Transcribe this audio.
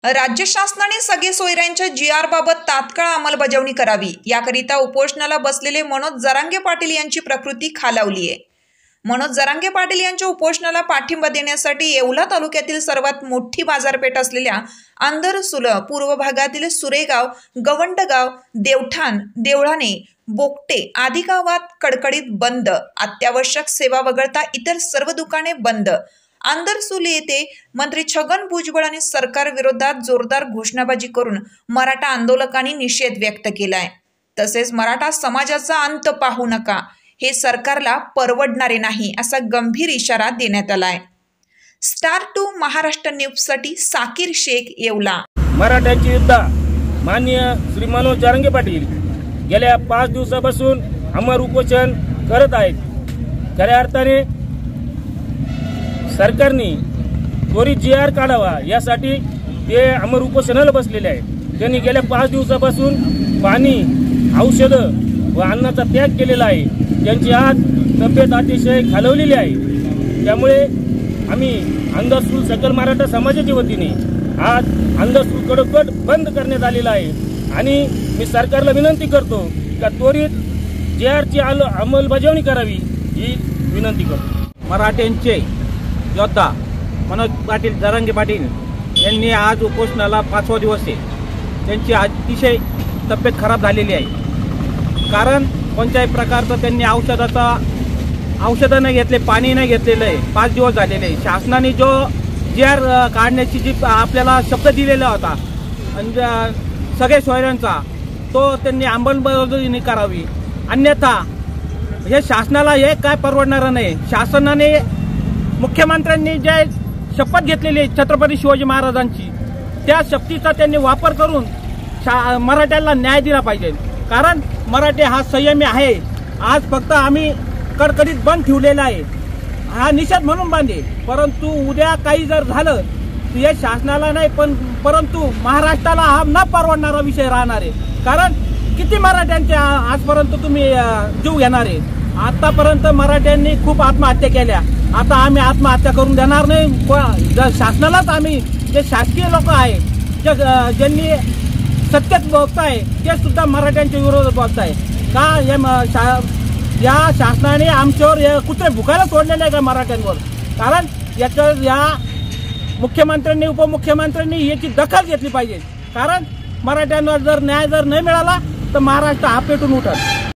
राज्य शासनाने सगळे सोयऱ्यांच्या GR बाबत तात्काळ अंमलबजावणी करावी, याकरिता उपोषणाला बसलेले मनोज जरांगे पाटील यांची प्रकृती खालावली आहे। मनोज जरांगे पाटील यांच्या उपोषणाला पाठिंबा देण्यासाठी येवला तालुक्यातील सर्वात मोठी बाजारपेठ असलेल्या अंधरसूल पूर्व भागातील सुरेगाव, गवंडगाव, देवठाण, देवळाणे, बोकटे आदी गावात कडकडीत बंद, अत्यावश्यक सेवा वगळता इतर सर्व दुकाने बंद। अंधरसूल येथे मंत्री छगन भुजबळ आणि सरकार विरोधात जोरदार घोषणाबाजी करून मराठा आंदोलकांनी निषेध व्यक्त केलाय। तसेच मराठा समाजाचा अंत पाहू नका, हे सरकारला परवडणारे नाही असा गंभीर इशारा देण्यात आलाय। स्टार 2 महाराष्ट्र न्यूजसाठी साकीर शेख, येवला। मराठ्यांची युद्ध माननीय श्री मनोज जरांगे पाटील गेल्या 5 दिवसापासून अमर उपोषण करत आहेत। खऱ्या अर्थाने सरकारने त्वरित GR काढावा यासाठी ते अमर उपोषणाला बसलेले आहेत। त्यांनी गेल्या 5 दिवसापासून पाणी, औषधं व अन्नाचा त्याग केलेला आहे। त्यांची आज तब्येत अतिशय खालवलेली आहे। त्यामुळे आम्ही अंधरसूल सकल मराठा समाजाच्या वतीने आज अंधरसूल कडकड बंद करण्यात आलेला आहे आणि मी सरकारला विनंती करतो का त्वरित GR ची अंमलबजावणी करावी ही विनंती करतो। मराठ्यांचे योद्धा मनोज पाटील जरांगे पाटील यांनी आज उपोषणाला 5वा दिवस आहे। त्यांची अतिशय तब्येत खराब झालेली आहे, कारण कोणत्याही प्रकारचं त्यांनी औषधं नाही घेतले, पाणी नाही घेतलेलं आहे। 5 दिवस झालेले आहे। शासनाने जो GR काढण्याची जी आपल्याला शब्द दिलेला होता आणि सगळे सोयऱ्यांचा, तो त्यांनी अंमलबजावणी करावी, अन्यथा हे शासनाला हे काय परवडणार नाही। शासनाने मुख्यमंत्र्यांनी जे शपथ घेतलेली आहे छत्रपती शिवाजी महाराजांची, त्या शक्तीचा त्यांनी वापर करून मराठ्याला न्याय दिला पाहिजे, कारण मराठे हा संयमी आहे। आज फक्त आम्ही कडकडीत बंद ठेवलेला आहे, हा निषेध म्हणून बांधे, परंतु उद्या काही जर झालं तर हे शासनाला नाही परंतु महाराष्ट्राला हा न परवडणारा विषय राहणार आहे। कारण किती मराठ्यांचे आजपर्यंत तुम्ही जीव घेणार आहे? आतापर्यंत मराठ्यांनी खूप आत्महत्या केल्या, आता आम्ही आत्महत्या करून देणार नाही। शासनालाच आम्ही, जे शासकीय लोक आहे, ज्यांनी सत्तेत बघताय, ते सुद्धा मराठ्यांच्या विरोधात बघताय का? या शासनाने आमच्यावर कुत्रे भुकायला सोडलेले आहे का मराठ्यांवर? कारण या मुख्यमंत्र्यांनी, उपमुख्यमंत्र्यांनी याची दखल घेतली पाहिजे, कारण मराठ्यांवर जर न्याय नाही मिळाला तर महाराष्ट्र हा पेटून उठल।